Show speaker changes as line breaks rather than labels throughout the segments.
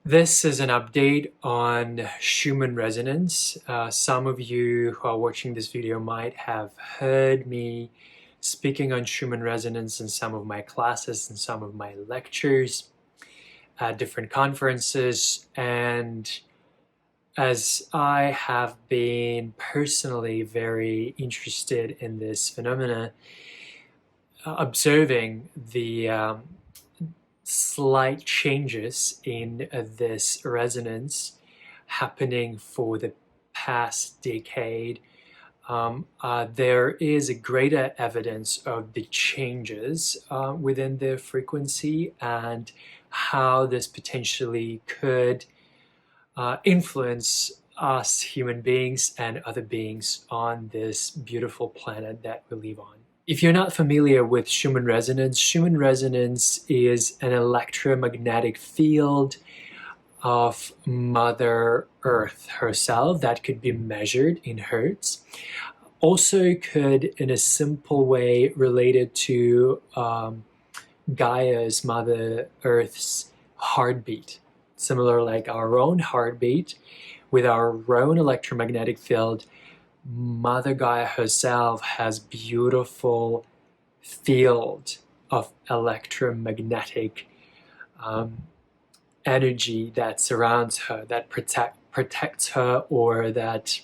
This is an update on Schumann Resonance. Some of you who are watching this video might have heard me speaking on Schumann Resonance in some of my classes and some of my lectures at different conferences. And as I have been personally very interested in this phenomena, observing the slight changes in this resonance happening for the past decade, there is a greater evidence of the changes within the frequency and how this potentially could influence us human beings and other beings on this beautiful planet that we live on. If you're not familiar with Schumann Resonance is an electromagnetic field of Mother Earth herself that could be measured in hertz. Also could, in a simple way, related to Gaia's, Mother Earth's heartbeat. Similar like our own heartbeat, with our own electromagnetic field, Mother Gaia herself has beautiful field of electromagnetic energy that surrounds her, that protects her, or that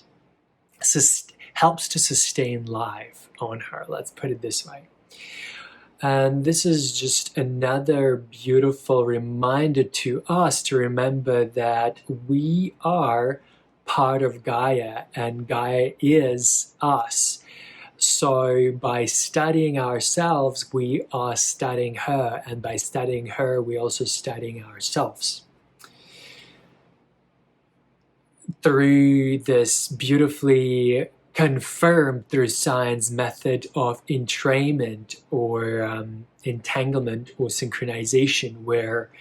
helps to sustain life on her. Let's put it this way. And this is just another beautiful reminder to us to remember that we are part of Gaia and Gaia is us. So by studying ourselves, we are studying her, and by studying her, we're also studying ourselves. Through this beautifully confirmed through science method of entrainment or entanglement or synchronization, where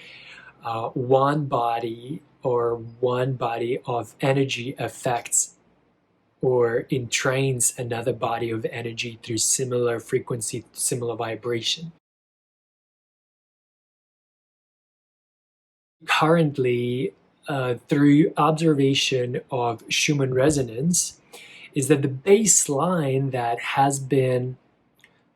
one body of energy affects or entrains another body of energy through similar frequency, similar vibration. Currently, through observation of Schumann resonance, is that the baseline that has been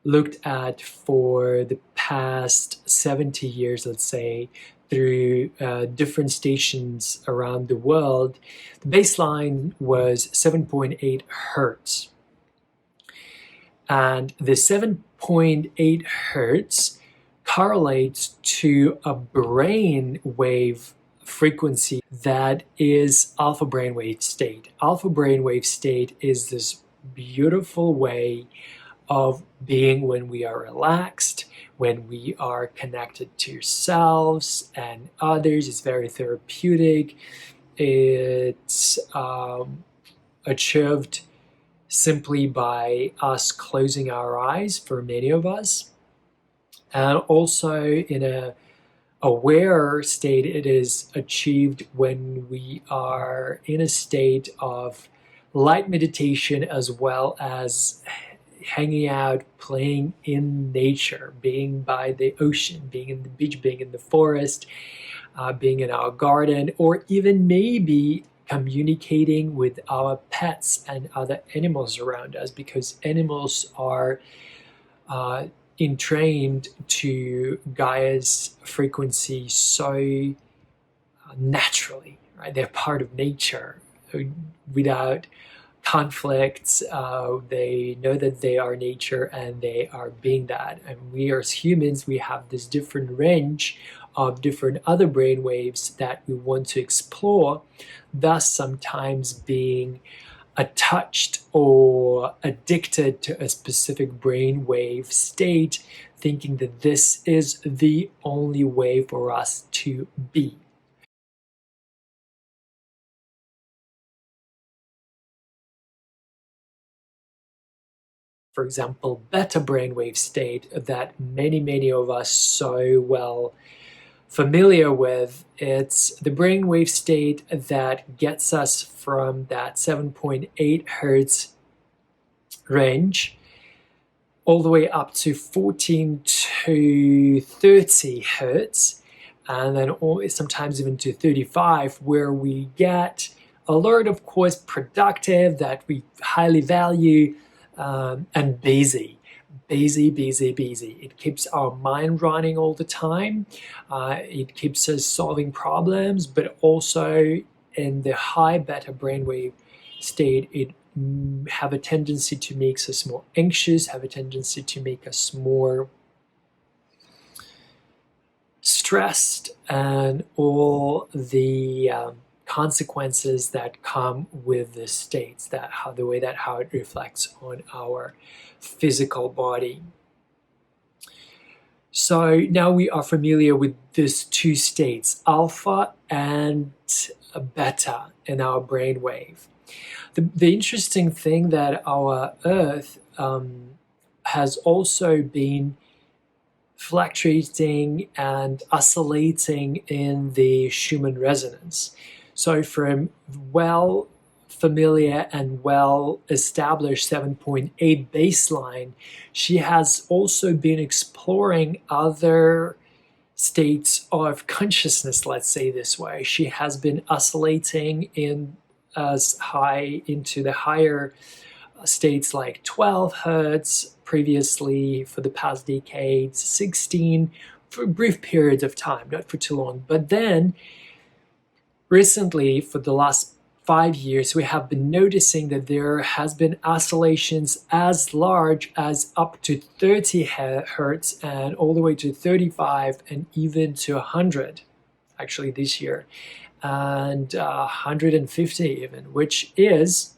looked at for the past 70 years, let's say, through different stations around the world, the baseline was 7.8 hertz. And the 7.8 hertz correlates to a brain wave frequency that is alpha brainwave state. Alpha brainwave state is this beautiful way of being when we are relaxed, when we are connected to ourselves and others. It's very therapeutic. It's achieved simply by us closing our eyes for many of us. And also in a aware state, it is achieved when we are in a state of light meditation, as well as hanging out, playing in nature, being by the ocean, being in the beach, being in the forest, being in our garden, or even maybe communicating with our pets and other animals around us, because animals are entrained to Gaia's frequency so naturally, right? They're part of nature without conflicts. They know that they are nature and they are being that. And we as humans, we have this different range of different other brain waves that we want to explore, thus sometimes being attached or addicted to a specific brain wave state, thinking that this is the only way for us to be. For example, beta brainwave state that many of us so well familiar with. It's the brainwave state that gets us from that 7.8 hertz range all the way up to 14 to 30 hertz. and then sometimes even to 35, where we get alert, of course, productive, that we highly value, and busy. Busy, busy, busy. It keeps our mind running all the time. It keeps us solving problems, but also in the high beta brainwave state, it have a tendency to make us more anxious, have a tendency to make us more stressed, and all the consequences that come with the states, that how the way that how it reflects on our physical body. So now we are familiar with these two states, alpha and beta, in our brainwave. The interesting thing that our Earth has also been fluctuating and oscillating in the Schumann resonance. So from well familiar and well established 7.8 baseline, she has also been exploring other states of consciousness, let's say this way. She has been oscillating in as high into the higher states like 12 hertz previously, for the past decades, 16 for brief periods of time, not for too long. But then recently, for the last 5 years, we have been noticing that there has been oscillations as large as up to 30 hertz and all the way to 35 and even to 100, actually this year, and 150 even, which is,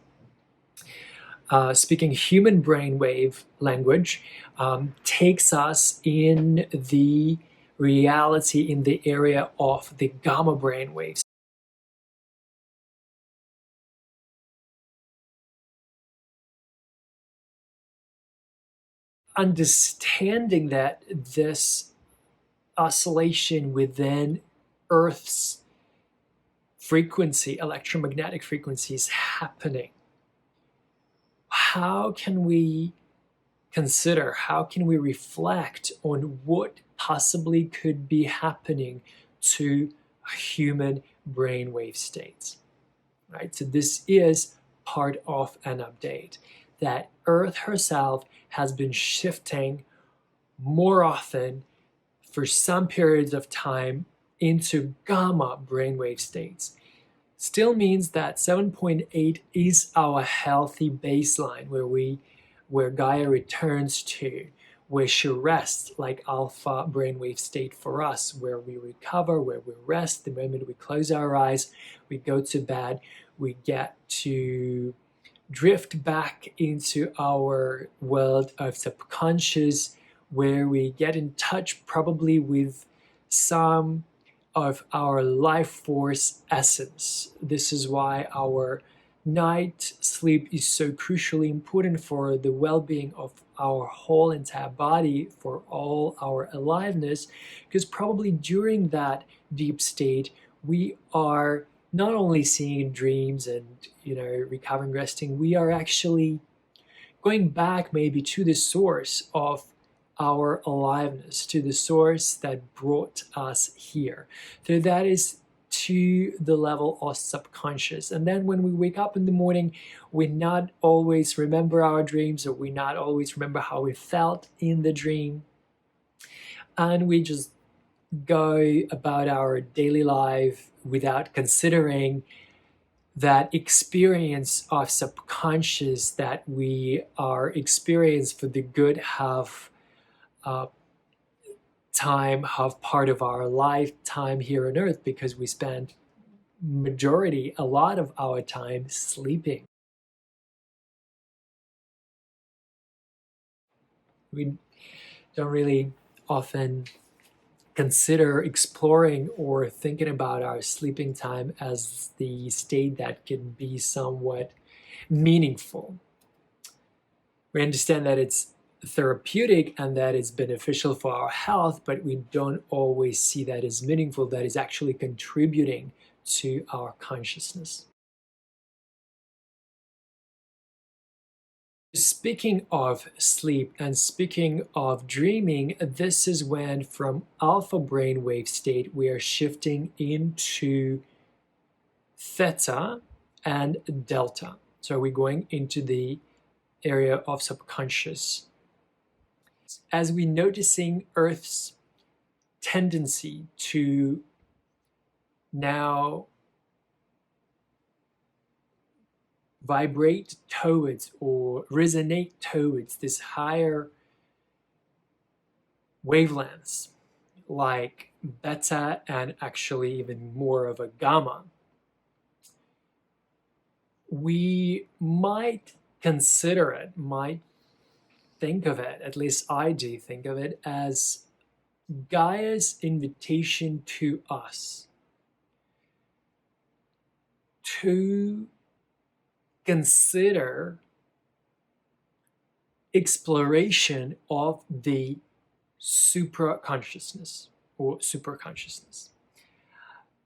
speaking human brainwave language, takes us in the reality in the area of the gamma brainwaves. Understanding that this oscillation within Earth's frequency, electromagnetic frequency, is happening, how can we consider, how can we reflect on what possibly could be happening to human brainwave states, right? So this is part of an update that Earth herself has been shifting more often for some periods of time into gamma brainwave states. Still means that 7.8 is our healthy baseline where Gaia returns to, where she rests, like alpha brainwave state for us, where we recover, where we rest. The moment we close our eyes, we go to bed, we get to drift back into our world of subconscious, where we get in touch probably with some of our life force essence. This is why our night sleep is so crucially important for the well-being of our whole entire body, for all our aliveness, because probably during that deep state we are not only seeing dreams and recovering, resting, we are actually going back maybe to the source of our aliveness, to the source that brought us here. So that is to the level of subconscious. And then when we wake up in the morning, we not always remember our dreams, or we not always remember how we felt in the dream. And we just go about our daily life without considering that experience of subconscious that we are experienced for the good half time, half part of our lifetime here on earth, because we spend a lot of our time sleeping. We don't really often consider exploring or thinking about our sleeping time as the state that can be somewhat meaningful. We understand that it's therapeutic and that it's beneficial for our health, but we don't always see that as meaningful, that is actually contributing to our consciousness. Speaking of sleep and speaking of dreaming, this is when from alpha brainwave state we are shifting into theta and delta. So we're going into the area of subconscious. As we're noticing Earth's tendency to now vibrate towards or resonate towards this higher wavelengths like beta and actually even more of a gamma, we might consider it, might think of it, at least I do think of it, as Gaia's invitation to us to consider exploration of the supraconsciousness or superconsciousness.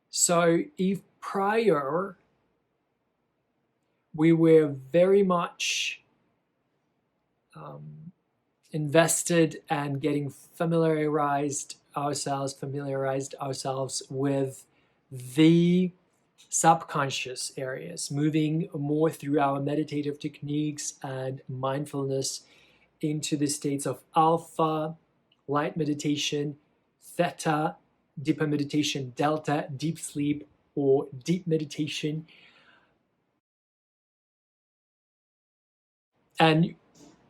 So if prior we were very much invested and getting familiarized ourselves with the subconscious areas, moving more through our meditative techniques and mindfulness into the states of alpha, light meditation, theta, deeper meditation, delta, deep sleep, or deep meditation. And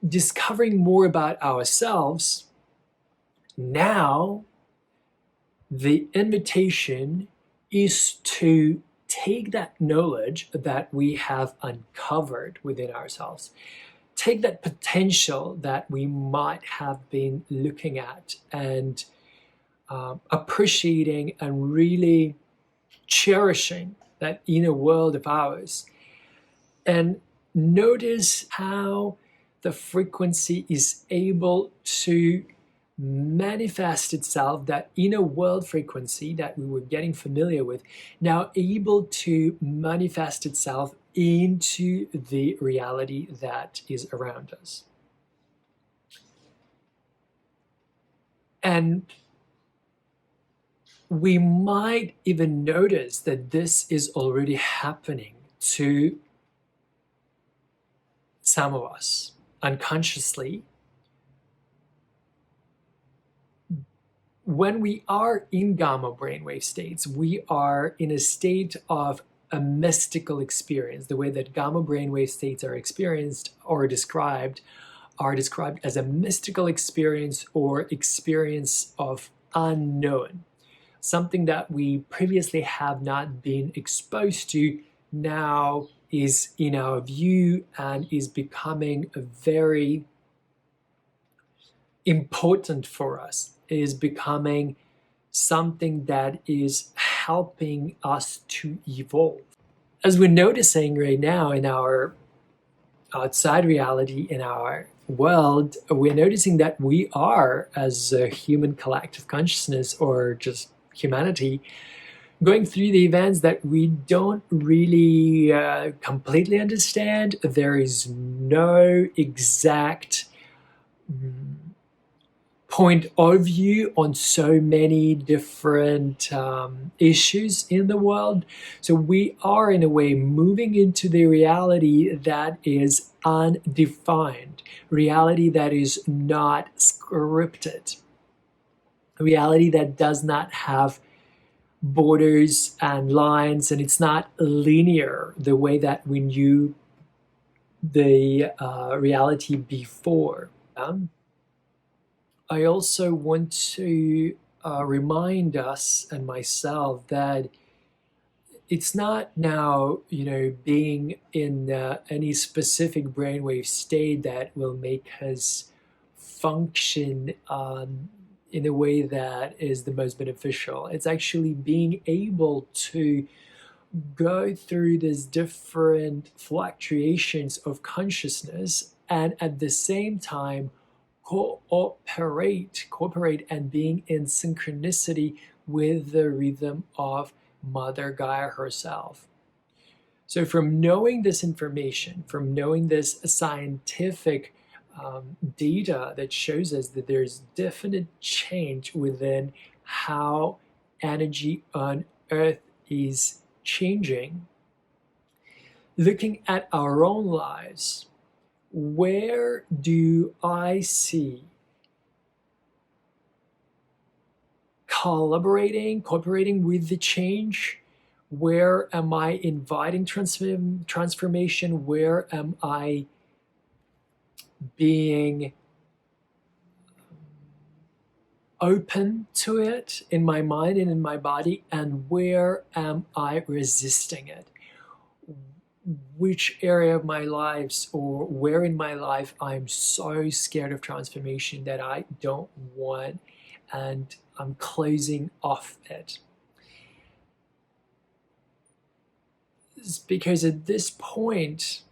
discovering more about ourselves, now the invitation is to take that knowledge that we have uncovered within ourselves, take that potential that we might have been looking at and appreciating and really cherishing that inner world of ours, and notice how the frequency is able to manifest itself, that inner world frequency that we were getting familiar with, now able to manifest itself into the reality that is around us. And we might even notice that this is already happening to some of us unconsciously. When we are in gamma brainwave states, we are in a state of a mystical experience. The way that gamma brainwave states are experienced or described are described as a mystical experience or experience of unknown, something that we previously have not been exposed to now is in our view and is becoming a very important for us, is becoming something that is helping us to evolve. As we're noticing right now in our outside reality, in our world, we're noticing that we are, as a human collective consciousness or just humanity, going through the events that we don't really completely understand. There is no exact point of view on so many different issues in the world. So we are, in a way, moving into the reality that is undefined, reality that is not scripted, reality that does not have borders and lines, and it's not linear the way that we knew the reality before. I also want to remind us and myself that it's not now, being in any specific brainwave state that will make us function in a way that is the most beneficial. It's actually being able to go through these different fluctuations of consciousness and at the same time cooperate and being in synchronicity with the rhythm of Mother Gaia herself. So from knowing this information, from knowing this scientific data that shows us that there's definite change within how energy on Earth is changing, looking at our own lives, where do I see cooperating with the change? Where am I inviting transformation? Where am I being open to it in my mind and in my body? And where am I resisting it? Which area of my lives, or where in my life I'm so scared of transformation that I don't want, and I'm closing off it? It's because at this point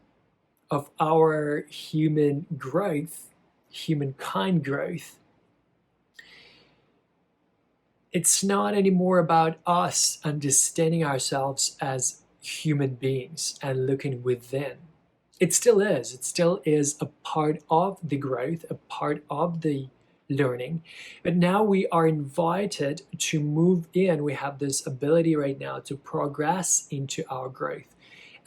of our human growth, humankind growth, it's not anymore about us understanding ourselves as human beings and looking within. It still is. It still is a part of the growth, a part of the learning. But now we are invited to move in. We have this ability right now to progress into our growth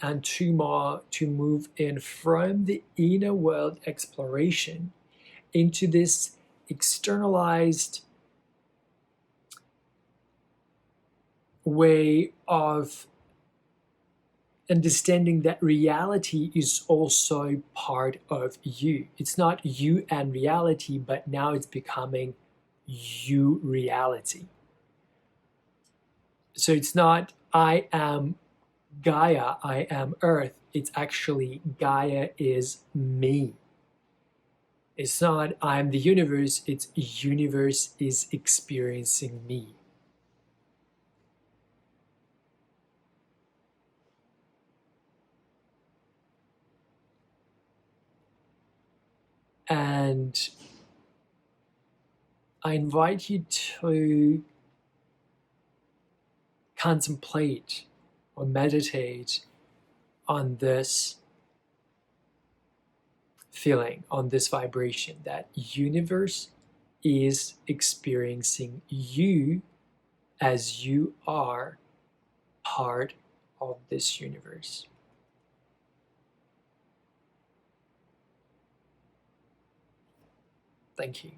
and to move in from the inner world exploration into this externalized way of understanding that reality is also part of you. It's not you and reality, but now it's becoming you reality. So it's not I am Gaia, I am Earth. It's actually Gaia is me. It's not I'm the universe, it's universe is experiencing me. And I invite you to contemplate or meditate on this feeling, on this vibration that universe is experiencing you as you are part of this universe. Thank you.